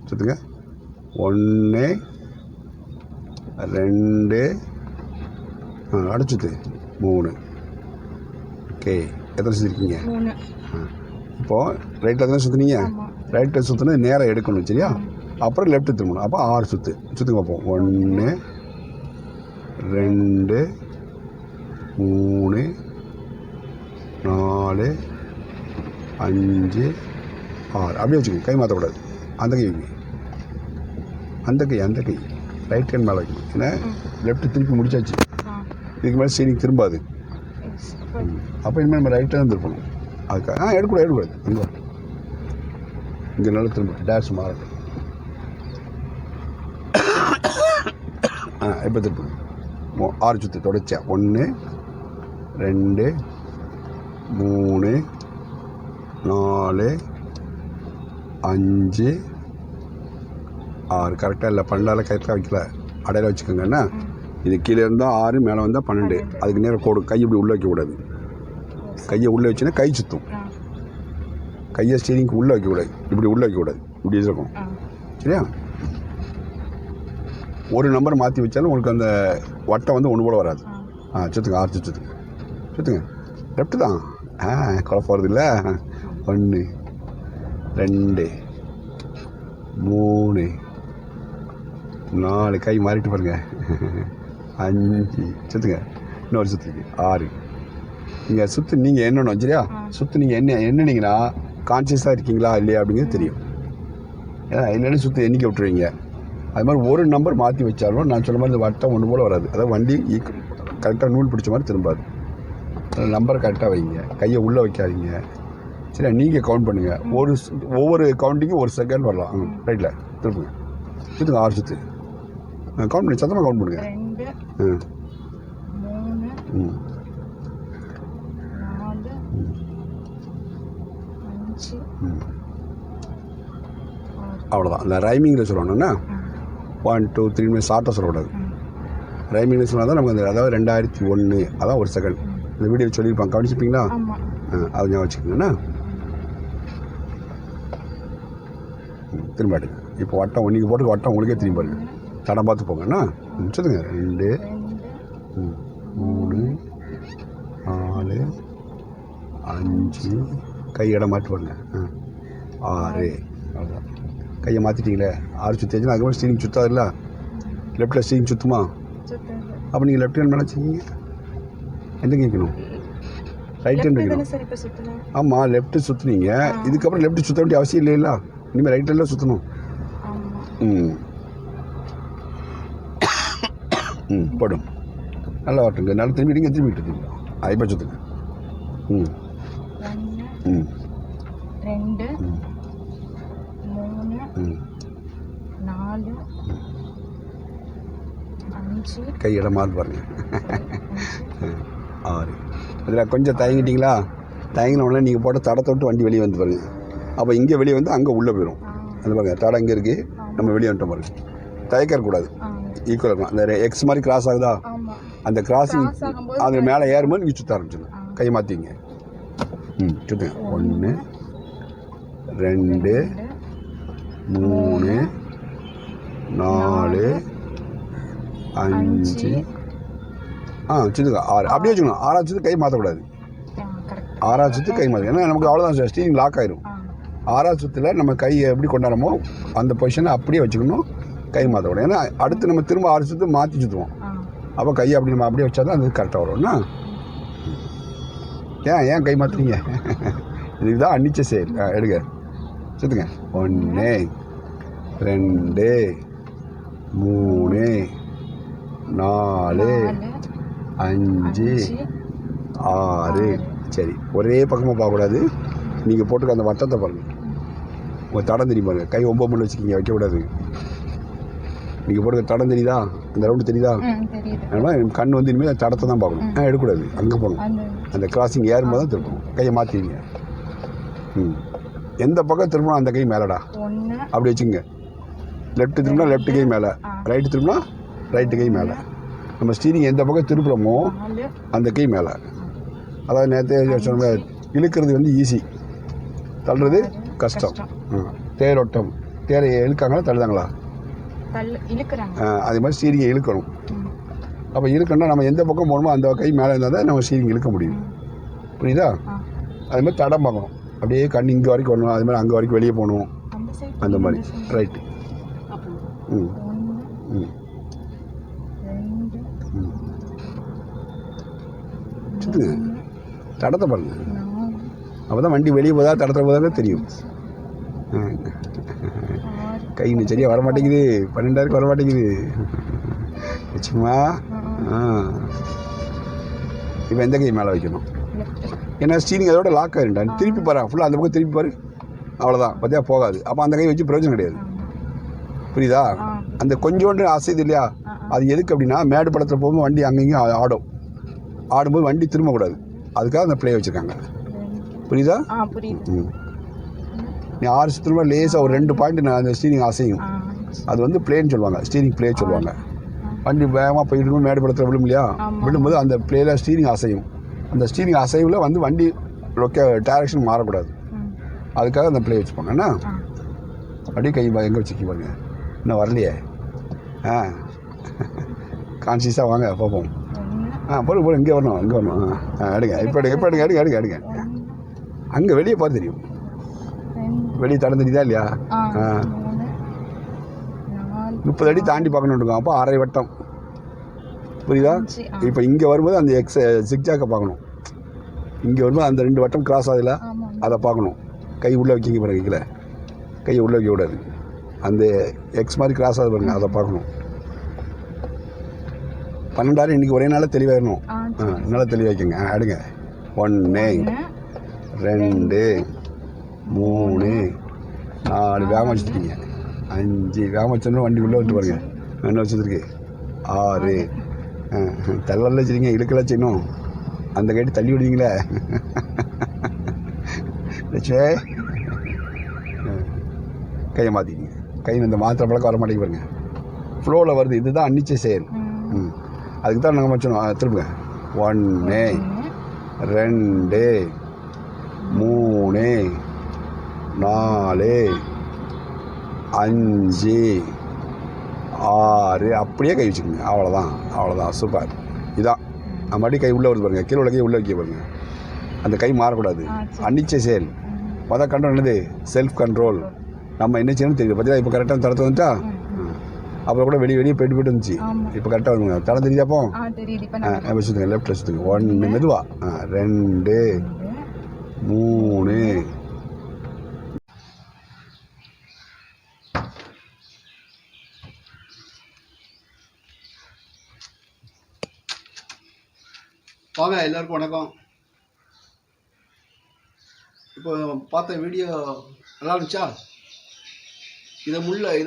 சுற்றுங்க. 1 2 அடிச்சுட்டு 3. ஓகே, எத்தனை சுற்றிருக்கீங்க? இப்போது ரைட்டில் தானே சுற்றுனீங்க. ரைட்டில் சுற்றுனா நேராக எடுக்கணும் சரியா. அப்புறம் லெஃப்ட்டு திரும்பணும். அப்போ 6 சுற்றுங்க பார்ப்போம். 1 2 3 4 5 6 அப்படியே வச்சுக்கோங்க. கை மாற்றக்கூடாது. அந்த கை வைங்க. அந்த கை ரைட் ஹேண்ட் மேலே வைக்கணும். ஏன்னா லெஃப்ட்டு திருப்பி முடிச்சாச்சு. இதுக்கு மேலே ஸ்டீரிங் திரும்பாது. அப்போ இனிமேல் நம்ம ரைட்டில் தான் திருப்பணும். அதுக்காக எடுக்கூடாது. இங்கே நல்லா திரும்ப டேஷ் மாறட்டும். இப்போ திருப்பணும். 6 சுற்று தொடச்சா. 1 2 3 4 5 6. கரெக்டாக இல்லை, 12 கரெக்டாக வைக்கல. அடையில வச்சுக்கோங்கண்ணா. இது கீழே இருந்தால் 6, மேலே வந்தால் 12. அதுக்கு நேரம் கோடு. கை இப்படி உள்ளே வைக்கக்கூடாது. கையை உள்ளே வச்சுன்னா கை சுற்றும். கையை ஸ்டீரிங்க்கு உள்ளே வைக்கக்கூடாது. இப்படி உள்ளே வைக்கக்கூடாது. இப்படி இருக்கும் சரியா. ஒரு நம்பர் மாற்றி வச்சாலும் உங்களுக்கு அந்த வட்டம் வந்து ஒன்று போல வராது. சுற்றுங்க. 6 சுற்றுங்க. லெஃப்ட்டு தான். குழப்பம் வருது இல்லை. 1 2 3 4 கை மாறிட்டு பாருங்க. 5 சுற்றுங்க. இன்னொரு சுற்றுக்கு 6. நீங்கள் நீங்கள் என்னணும் சரியா. நீங்கள் என்னன்னீங்கன்னா கான்சியஸாக இருக்கீங்களா இல்லையா அப்படிங்கிறது தெரியும். ஏன்னா என்னென்னு எண்ணிக்கை விட்டுருவீங்க. அது மாதிரி ஒரு நம்பர் மாற்றி வச்சாலும் நான் சொன்ன மாதிரி இந்த வட்டம் ஒன்று போல் வராது. அதாவது வண்டி கரெக்டாக நூல் பிடிச்ச மாதிரி திரும்பாது. நம்பரை கரெக்டாக வைங்க. கையை உள்ளே வைக்காதீங்க சரியா. நீங்கள் கவுண்ட் பண்ணுங்கள். ஒவ்வொரு கவுண்டிங்கும் 1 செகண்ட் வரலாம். ரைட்டில் திருப்புங்க. சுற்றுங்க. 6 சுற்று கவுண்ட் பண்ணி சத்தமாக கவுண்ட் பண்ணுங்கள். 2 3 4 5 அவ்வளோதான். இந்த ரைமிங்கில் சொல்லணும்னா 1 2 3 ஷார்ட்டாக சொல்லக்கூடாது. ரைமிங்கில் சொன்னால் தான் நமக்கு அதாவது 2001 அதான் 1 செகண்ட். இந்த வீடியோ சொல்லியிருப்பாங்க, கவனிச்சிருப்பீங்களா? அது ஞாபகம் வச்சுக்கோங்கண்ணா. திரும்ப எடுங்க. இப்போ வட்டம் நீங்கள் போட்டு வட்டம் உங்களுக்கே திரும்பி பாருங்க. தடம் பார்த்து போங்கண்ணா. சொல்லுங்க. 2 3 4 5 கை இடம் மாற்றி பாருங்க. 6 அவ்வளோதான். கையை மாற்றிட்டீங்களே. 6 சுற்றியாச்சுன்னா அதுக்கப்புறம் ஸ்டீரிங் சுற்றாதுல்ல. லெஃப்ட்டில் ஸ்டீரிங் சுற்றுமா? அப்போ நீங்கள் லெஃப்ட் ஹேண்ட் மேலே வச்சுக்கிங்க. எந்த கேட்கணும்? ரைட் ஹேண்ட் வைக்கணும். ஆமாம், லெஃப்ட்டு சுற்றுனீங்க. இதுக்கப்புறம் லெஃப்ட்டு சுற்ற வேண்டிய அவசியம் இல்லைல்ல. இனிமேல் ரைட் ஹேண்டில் சுற்றணும். போடும். நல்லா வரட்டுங்க. நல்லா திரும்பிடுங்க. திரும்பிட்டு இருக்கீங்களா? இப்போ சுற்றுங்க. 1 2 3 4 5 கையிடம் மாறு பாருங்க. 6 அதில் கொஞ்சம் தயங்கிட்டீங்களா? தயங்கின உடனே நீங்கள் போட்ட தடத்தை விட்டு வண்டி வெளியே வந்து பாருங்க. அப்போ இங்கே வெளியே வந்து அங்கே உள்ளே போயிடும். அது பாருங்க, தடம் இங்கே இருக்குது, நம்ம வெளியே வந்துட்டோம் பாருங்க. தயக்கக்கூடாது. ஈக்குவலாக இருக்கும். அந்த எக்ஸ் மாதிரி கிராஸ் ஆகுதா, அந்த கிராஸிங் அது மேலே ஏறும்போது நீங்கள் சுற்ற ஆரம்பிச்சிடணும். கை மாற்றிங்க. சுற்றுங்க. 1 2 3 4 5 சுற்றுங்க. 6 அப்படியே வச்சுக்கணும். 6ஆவது சுற்று கை மாற்றக்கூடாது. 6ஆவது சுற்று கை மாற்ற, ஏன்னா நமக்கு அவ்வளோதான், ஸ்டீரிங் லாக் ஆயிரும். 6ஆவது சுற்றில் நம்ம கையை எப்படி கொண்டாடுறோமோ அந்த பொசிஷனை அப்படியே வச்சுக்கணும். கை மாற்றக்கூடாது. ஏன்னா அடுத்து நம்ம திரும்ப 6 சுற்று மாற்றி சுற்றுவோம். அப்போ கையை அப்படி நம்ம அப்படியே வச்சா தான் அது கரெக்டாக வரும்னா. ஏன் கை மாற்றுறீங்க? இதுதான் அன்னிச்ச செயல். எடுங்க. சுற்றுங்க. 1 2 3 4 5 6 சரி, ஒரே பக்கமாக பார்க்கக்கூடாது. நீங்கள் போட்டுக்க அந்த வட்டத்தை பாருங்கள். உங்கள் தடம் தெரியும் பாருங்கள். கை 9 மணி வச்சுக்கிங்க, வைக்கக்கூடாது. நீங்கள் போட்டுக்க தடம் தெரியுதா? இந்த ரவுண்டு தெரியுதா? அதனால் கண் வந்து இனிமேல் தடத்தை தான் பார்க்கணும். எடுக்கக்கூடாது. அங்கே போகணும். அந்த கிராசிங் ஏறும்போது தான் திருப்பணும். கையை மாற்றிங்க. எந்த பக்கம் திரும்பணும் அந்த கை மேலடா அப்படி வச்சுங்க. லெஃப்ட்டு திரும்பினா லெஃப்ட் கை மேலே, ரைட்டு திரும்பினா ரைட்டு கை மேலே. நம்ம ஸ்டீரிங் எந்த பக்கம் திருப்புறோமோ அந்த கை மேலே. அதாவது நேரத்தை சொன்ன இழுக்கிறது வந்து ஈஸி, தள்ளுறது கஷ்டம். தேரோட்டம், தேரை இழுக்காங்களா தள்ளுதாங்களா? அதே மாதிரி ஸ்டீரிங்கை இழுக்கணும். அப்போ இழுக்கணும்னா நம்ம எந்த பக்கம் போகணுமோ அந்த கை மேலே இருந்தால் தான் நம்ம ஸ்டீரிங் இழுக்க முடியும். புரியுதா? அதே மாதிரி தடம் பார்க்கணும். அப்படியே கண் இங்கே வரைக்கும் வரணும், அது மாதிரி அங்கே வரைக்கும் வெளியே போகணும், அந்த மாதிரி. ரைட்டு. ம் ம் சுற்றுங்க, தடத்தை பாருங்க. அப்போ தான் வண்டி வெளியே போதா தடத்தை போதா தெரியும். கை இன்னும் சரியாக வரமாட்டேங்குது, 12,000 வரமாட்டேங்குது. வச்சுமா. இப்போ எந்த கை மேலே வைக்கணும்? ஏன்னா ஸ்டீரிங் அதோட லாக் ஆகிருண்டா. திருப்பி பாரு, ஃபுல்லாக அந்த பக்கம் திருப்பி பாரு, அவ்வளோதான். பார்த்தியா போகாது. அப்போ அந்த கை வச்சு பிரயோஜனம் கிடையாது. புரியுதா? அந்த கொஞ்சோண்டு அசைது இல்லையா, அது எதுக்கு அப்படின்னா மேடு படத்தில் போகும்போது வண்டி அங்கேயும் ஆடும்போது வண்டி திரும்பக்கூடாது, அதுக்காக அந்த ப்ளே வச்சுருக்காங்க. புரியுதா? நீ 6 சுற்றுமா லேசாக ஒரு 2 பாயிண்ட் அந்த ஸ்டீரிங் அசையும். அது வந்து ப்ளேன்னு சொல்லுவாங்க, ஸ்டீரிங் ப்ளே சொல்லுவாங்க. வண்டி வேகமாக போயிட்டு இருக்கும், மேடு படத்தில் விழும் இல்லையா, விழும்போது அந்த ப்ளேயில் ஸ்டீரிங் அசையும். அந்த ஸ்டீரிங் அசைவில் வந்து வண்டி டைரக்ஷன் மாறக்கூடாது, அதுக்காக அந்த ப்ளே வச்சுப்பாங்க. என்ன அப்படியே கை எங்கே வச்சுக்கி பாருங்க, இன்னும் வரலையே. கான்சியஸாக வாங்க பார்ப்போம். போடு இங்கே வரணும், இங்கே வரணும். எடுங்க, இப்போ எடுங்க. அங்கே வெளியே பார்த்து தெரியும், வெளியே தடந்துட்டா இல்லையா. 30 அடி தாண்டி பார்க்கணும் இருக்கும். அப்போ அரை வட்டம். புரியுதா? இப்போ இங்கே வரும்போது அந்த சிக்ஜாக்கை பார்க்கணும். இங்கே வரும்போது அந்த 2 வட்டம் கிராஸ் ஆகுதுல, அதை பார்க்கணும். கை உள்ளே வைக்கிங்க பாருங்க, கீழே கையை உள்ளே வைக்க கூடாது. அந்த எக்ஸ் மாதிரி கிராஸ் ஆகுது பாருங்க, அதை பார்க்கணும். 12,000 இன்றைக்கி ஒரே நாளில் தெளிவாயிடணும். நல்லா தெளிவாக்கிங்க. எடுங்க. 1 2 3 4 வேகமாக வச்சுருக்கீங்க. 5 வேகமாக வச்சோன்னா வண்டி உள்ளே விட்டு பாருங்க, என்ன வச்சுருக்கு. 6 தள்ளலாம் வச்சுருக்கீங்க, இழுக்கலாம் செய்யணும். அந்த கைட்டு தள்ளி விடுவீங்களே. கையை மாற்றிக்கிங்க. கை இந்த மாத்திரை பழக்கம் வர மாட்டேங்க பாருங்க, ஃப்ளோவில் வருது. இதுதான் அன்னிச்சை செயல். அதுக்கு தான் நாங்கள் வச்சோம். திருப்புங்க. 1 2 3 4 5 6 அப்படியே கை வச்சுக்கோங்க. அவ்வளோதான். சூப்பர். இதான் மறுபடி கை உள்ளே வருது பாருங்கள், கீழே உள்ள கை உள்ளே வைக்க பாருங்கள். அந்த கை மாறக்கூடாது. அன்னிச்சை செயல். மொதல் கண்ட்ரோல் என்னது? Self control. நம்ம என்ன செய்யணும்னு தெரியுது. பார்த்தீங்களா? இப்போ கரெக்டாக தடத்தை வந்துட்டா. அப்புறம் கூட வெளியே போயிட்டு இருந்துச்சு. இப்போ கரெக்டாக வருங்க. தடம் தெரியுதா? அப்போ வச்சுருங்க, லெஃப்ட் வச்சுருங்க. 1 மெதுவாக. 2 3 வாங்க. எல்லாருக்கும் வணக்கம். இப்போ பார்த்த வீடியோ நல்லா இருந்துச்சா? இது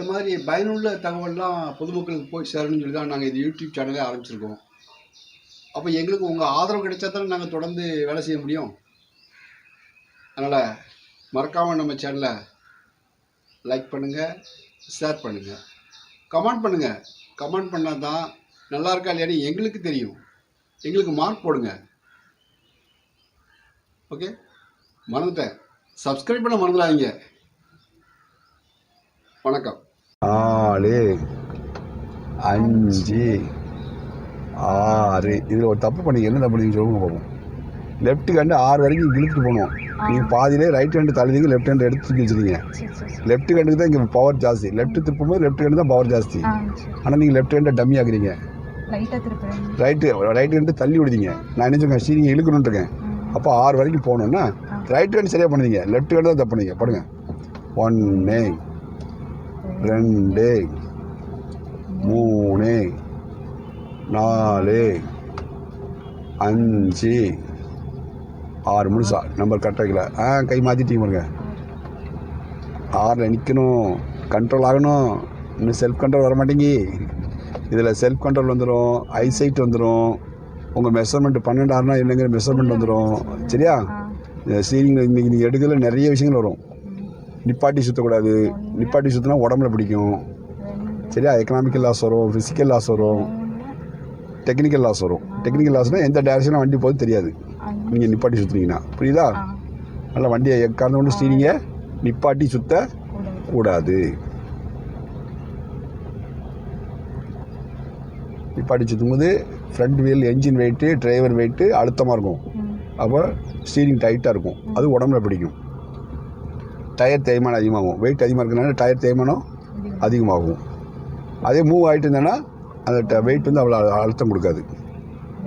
மாதிரி பயனுள்ள தகவல்லாம் பொதுமக்களுக்கு போய் சேரணும்னு சொல்லி தான் நாங்கள் இது யூடியூப் சேனலே ஆரம்பிச்சிருக்கோம். அப்போ எங்களுக்கு உங்கள் ஆதரவு கிடைச்சா தானே நாங்கள் தொடர்ந்து வேலை செய்ய முடியும். அதனால் மறக்காமல் நம்ம சேனலை லைக் பண்ணுங்கள், ஷேர் பண்ணுங்கள், கமெண்ட் பண்ணுங்கள். கமெண்ட் பண்ணால் தான் நல்லா இருக்கா இல்லையான்னு எங்களுக்கு தெரியும். எங்களுக்கு மார்க் போடுங்க. ஓகே, மறந்துட்டேன், சப்ஸ்கிரைப் பண்ண மறந்துடாதீங்க. வணக்கம். 4 5 6 இதில் ஒரு தப்பு பண்ணி என்ன தப்பு நீங்கள் சொல்லுங்க பார்ப்போம். லெஃப்ட் ஹேண்டு 6 வரைக்கும் இழுத்துட்டு போகணும். நீங்கள் பாதியிலே ரைட் ஹேண்டு தள்ளுறீங்க, லெஃப்ட் ஹேண்டு எடுத்து தூக்கி வச்சுருக்கீங்க. லெஃப்ட் ஹேண்டுக்கு தான் இங்கே பவர் ஜாஸ்தி. லெஃப்ட் திருப்பும்போது லெஃப்ட் ஹேண்டு தான் பவர் ஜாஸ்தி. ஆனால் நீங்கள் லெஃப்ட் ஹேண்டை டம்மி ஆகுறீங்க. ரைட் ஹேண்டு தள்ளி விடுதீங்க. நான் என்ன சொல்லுங்க, ஸ்டீரிங் இழுக்கணுன்னு இருக்கேன். அப்போ 6 வரைக்கும் போகணுன்னா ரைட் ஹேண்டு சரியாக பண்ணுவீங்க, லெஃப்ட் ஹேண்டு தான் தப்பு பண்ணுவீங்க. படுங்க. 1 2 3 4 5 6 முழுசா நம்பர் கரெக்டாக வைக்கல. கை மாற்றிட்டீங்க பாருங்க. 6ல் நிற்கணும், கண்ட்ரோல் ஆகணும். இன்னும் செல்ஃப் கண்ட்ரோல் வர மாட்டேங்கி. இதில் செல்ஃப் கண்ட்ரோல் வந்துடும், ஐசைட் வந்துடும். உங்கள் மெஷர்மெண்ட் 12 இல்லைங்கிற மெஷர்மெண்ட் வந்துடும். சரியா? ஸ்டீரிங் இன்றைக்கி நீங்கள் எடுக்கிறதுல நிறைய விஷயங்கள் வரும். நிப்பாட்டி சுற்றக்கூடாது. நிப்பாட்டி சுற்றினா உடம்புல பிடிக்கும். சரியா? எக்கனாமிக்கல் லாஸ் வரும், ஃபிசிக்கல் லாஸ் வரும், டெக்னிக்கல் லாஸ் வரும். டெக்னிக்கல் லாஸ்னால் எந்த டைரக்ஷனில் வண்டி போகுது தெரியாது நீங்கள் நிப்பாட்டி சுற்றுனீங்கன்னா. புரியுதா? நல்லா வண்டியை கறந்து கொண்டு ஸ்டீரிங்கை நிப்பாட்டி சுத்த கூடாது. நிப்பாட்டி சுற்றும்போது front wheel engine weight driver weight அழுத்தமாக இருக்கும். அப்போ ஸ்டீரிங் டைட்டாக இருக்கும். அது உடம்புல பிடிக்கும். டயர் தேய்மானம் அதிகமாகும். வெயிட் அதிகமாக இருக்கிறதுனால டயர் தேய்மானம் அதிகமாகும். அதே மூவ் ஆகிட்டு இருந்தேன்னா அந்த வெயிட் வந்து அவ்வளோ அழுத்தம் கொடுக்காது.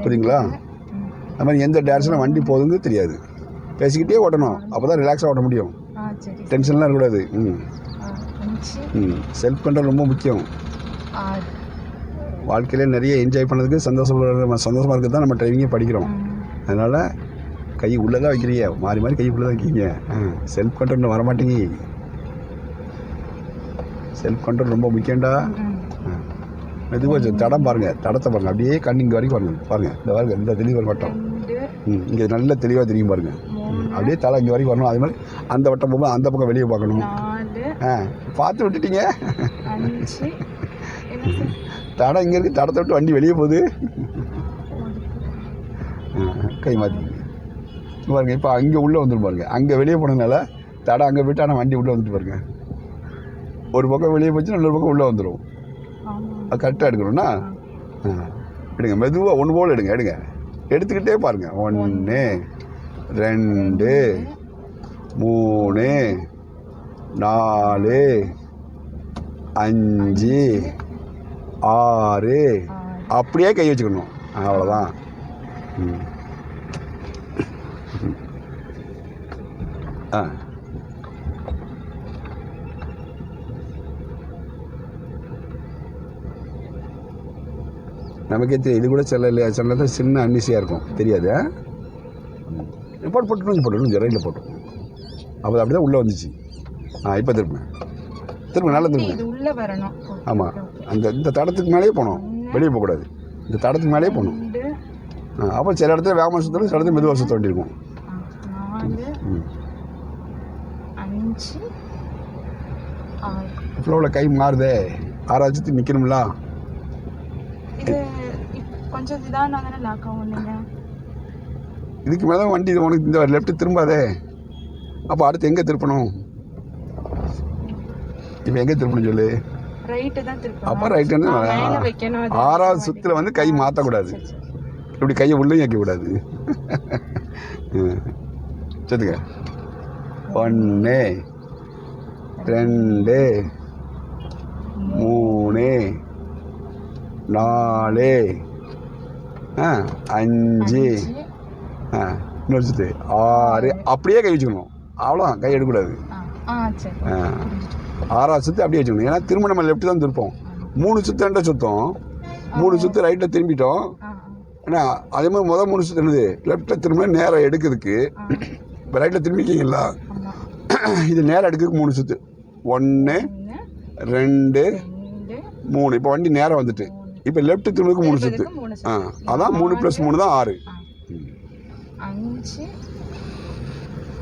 புரியுங்களா? அது மாதிரி எந்த டேரக்ஷனில் வண்டி போகுதுன்னு தெரியாது. பேசிக்கிட்டே ஓட்டணும். அப்போ தான் ரிலாக்ஸாக ஓட்ட முடியும். டென்ஷன்லாம் இருக்கக்கூடாது. செல்ஃப் கண்ட்ரோல் ரொம்ப முக்கியம். வாழ்க்கையிலே நிறைய என்ஜாய் பண்ணதுக்கு சந்தோஷமாக இருக்கிறது தான் நம்ம டிரைவிங்கே படிக்கிறோம். அதனால் கை உள்ளே தான் வைக்கிறீங்க, மாறி மாறி கை உள்ளே தான் வைக்கிறீங்க. செல்ஃப் கண்ட்ரோல் வரமாட்டேங்க. செல்ஃப் கண்ட்ரோல் ரொம்ப முக்கியம்டா. மெதுவாக தடம் பாருங்கள், தடத்தை பாருங்கள். அப்படியே கண் இங்கே வரைக்கும் பாருங்கள். இந்த பாருங்க, இந்த தெளிவு வட்டம். இங்கே நல்ல தெளிவாக தெரியும் பாருங்கள். அப்படியே தலை இங்கே வரைக்கும் வரணும். அதே மாதிரி அந்த வட்டம் போகும்போது அந்த பக்கம் வெளியே பார்க்கணும். பார்த்து விட்டுட்டீங்க. தடம் இங்கே இருக்குது, தடத்தை விட்டு வண்டி வெளியே போகுது. கை மாற்றி பாருங்க. இப்போ அங்கே உள்ளே வந்துடும் பாருங்க. அங்கே வெளியே போனதுனால தடம் அங்கே போய்ட்டு ஆனால் வண்டி உள்ளே வந்துட்டு பாருங்க. ஒரு பக்கம் வெளியே போச்சுன்னா இன்னொரு பக்கம் உள்ளே வந்துடும். அது கரெக்டாக எடுக்கணும்னா எடுங்க, மெதுவாக ஒன்று போல் எடுங்க. எடுத்துக்கிட்டே பாருங்கள். 1 2 3 4 5 6 அப்படியே கை வச்சுக்கணும். அவ்வளோதான். நமக்கே தெரியும். இது கூட சில சின்ன அன்னிசியாக இருக்கும், தெரியாது. போட்டு ஜெரையில் போட்டோம். அப்போ அப்படி தான் உள்ளே வந்துச்சு. இப்போ திரும்ப நல்லா திரும்ப. ஆமாம், இந்த தடத்துக்கு மேலேயே போகணும், வெளியே போகக்கூடாது. இந்த தடத்துக்கு மேலேயே போகணும். அப்போ சில இடத்துல வேகமாக சுற்றணும், சில இடத்துல மெதுவாக சுற்ற வேண்டியிருக்கும். 5 ஃப்ளோவில் கை மாறுதே. 6 சுற்றி நிற்கணும்ல. கொஞ்சம் இதானாதானே லாக் ஆகும். நீங்கள் இதுக்கு மேலே தான் வண்டி உனக்கு இந்த லெஃப்ட்டு திரும்பாதே. அப்போ அடுத்து எங்கே திருப்பணும்? இப்போ எங்கே திருப்பணும் சொல்லு. ரைட்டு தான் திருப்பணும். அப்போ ரைட்டு. 6வது சுற்றில் வந்து கை மாற்றக்கூடாது. இப்படி கையை உள்ளே வைக்கக்கூடாது. சொல்லுங்க. 1 2 3 4 5 இன்னொரு சுற்று 6 அப்படியே கை வச்சுக்கணும். அவ்வளோதான், கை எடுக்கக்கூடாது. 6வது சுற்று அப்படியே வச்சுக்கணும். ஏன்னா திரும்ப நம்ம லெஃப்ட்டு தான் திருப்போம். 3 சுற்று சுத்தம். 3 சுற்று ரைட்டில் திரும்பிட்டோம். ஏன்னா அதே மாதிரி 3 சுற்று என்னது லெஃப்ட்டில் திரும்ப நேரம் எடுக்கிறதுக்கு. இப்போ ரைட்டில் திரும்பிக்கிங்களா, இது நேரம் எடுக்கிறதுக்கு 3 சுற்று. 1 2 3. இப்போ வண்டி நேரம் வந்துட்டு இப்போ லெஃப்ட் திரும்புக்கு 3 சுற்று. அதான் 3 + 3 தான் 6.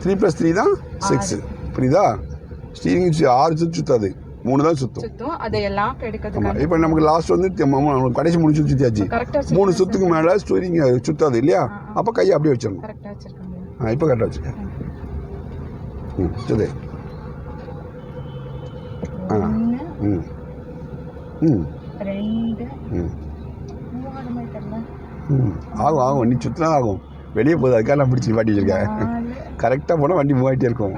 3 + 3 தான் 6. புரியுதா? ஸ்டீரிங் 6 சுற்று சுற்றாது, 3 தான் சுற்றும். இப்போ நமக்கு லாஸ்ட் வந்து கடைசி 3 சுற்று சுற்றியாச்சு. 3 சுற்றுக்கு மேலே ஸ்டீரிங் சுற்றாது இல்லையா? அப்போ கையை அப்படியே வச்சிடணும். இப்போ கரெக்டாக வச்சுக்க. சரி. ஆகும். நீ சுற்றினா ஆகும். வெளியே போகுது, அதுக்காக நான் பிடிச்சி மாட்டி வச்சிருக்கேன். கரெக்டாக போனால் வண்டி மூவ் ஆகிட்டே இருக்கும்.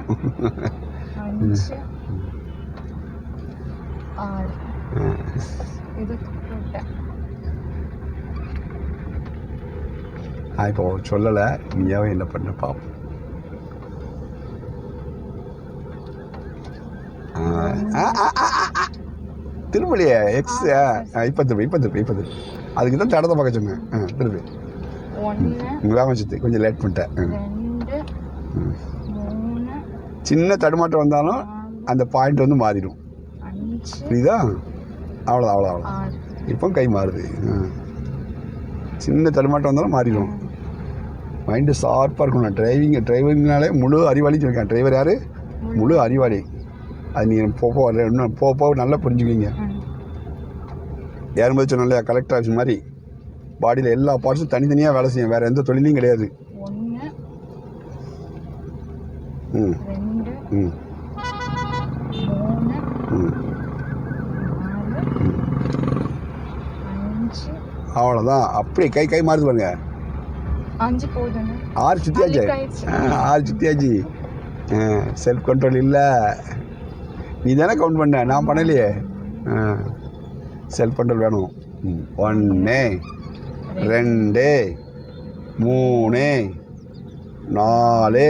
இப்போ சொல்லலை, நீயாவே என்ன பண்ண பாப்போம். திரும்பலையே எக்ஸ். இப்போ திருப்பி அதுக்கு தான் தடத்தை பார்க்க சொன்னேன். திருப்பி வேகம் சுற்றி கொஞ்சம் லேட் பண்ணிட்டேன். சின்ன தடுமாட்டம் வந்தாலும் அந்த பாயிண்ட் வந்து மாறிடும். புரியுதா? அவ்வளோதான். இப்போ கை மாறுது. சின்ன தடுமாட்டம் வந்தாலும் மாறிடும். மைண்டு ஷார்ப்பாக இருக்கணும். டிரைவிங்னாலே முழு அறிவாளி சொல்லியிருக்கேன். டிரைவர் யார்? முழு அறிவாளி. அது நீங்கள் இன்னும் போக நல்லா புரிஞ்சுக்குவீங்க. ஏறும்போது சொன்னோம் இல்லையா, கலெக்டர் ஆஃபீஸ் மாதிரி பாடியில் எல்லா பார்ட்ஸும் தனித்தனியாக வேலை செய்யும். வேறு எந்த தொழிலையும் கிடையாது. 1 2 அவ்வளோதான். அப்படியே கை கை மாறுது பாருங்க. 5 போதுங்க. 6 சுற்றியாச்சு. அழுக்காயிடுச்சு. 6 சுற்றியாச்சு. செல்ஃப் கண்ட்ரோல் இல்லை. நீ தானே கவுண்ட் பண்ண, நான் பண்ணலையே. செல்ஃப் கண்ட்ரோல் வேணும். 1 2 3 4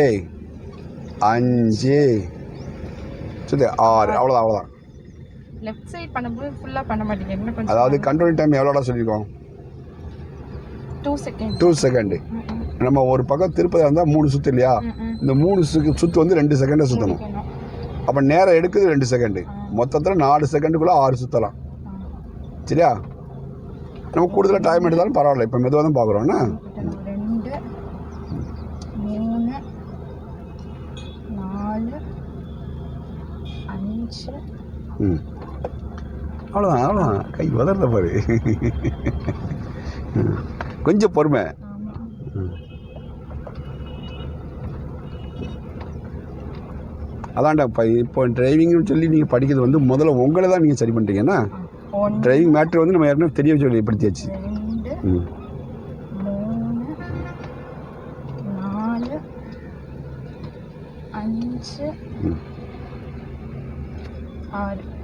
5 சுற்றி 6 அவ்வளோதான் அவ்வளோதான். லெஃப்ட் சைடு பண்ணும்போது ஃபுல்லா பண்ண மாட்டீங்க. என்ன கொஞ்சம் அதாவது கண்ட்ரோல் டைம் எவ்வளோடா சொல்லியிருக்கோம்? 2 செகண்ட். 2 செகண்டு. நம்ம ஒரு பக்கம் திருப்பதாக இருந்தால் 3 சுற்று இல்லையா? இந்த 3 சுற்று வந்து 2 செகண்டாக சுற்றணும். அப்போ நேரம் எடுக்குது 2 செகண்டு. மொத்தத்தில் 4 செகண்டுக்குள்ளே 6 சுற்றலாம். சரியா? நம்ம கூடுதலாக டைம் எடுத்தாலும் பரவாயில்ல. இப்போ மெதுவாக தான் பார்க்குறோன்னா. 2 3 4 5 அவ்வளோதான் அவ்வளோதான். கை உதறத பாரு. கொஞ்சம் பொறுமை. அதான்டா இப்போ டிரைவிங்னு சொல்லி நீங்கள் படிக்கிறது வந்து முதல்ல உங்களை தான் நீங்கள் சரி பண்ணுறீங்கன்னா டிரைவிங் மேட்ரு வந்து நம்ம ஏற்கனவே தெரிய சொல்லி படுத்தியாச்சு. 2 3 4 5 6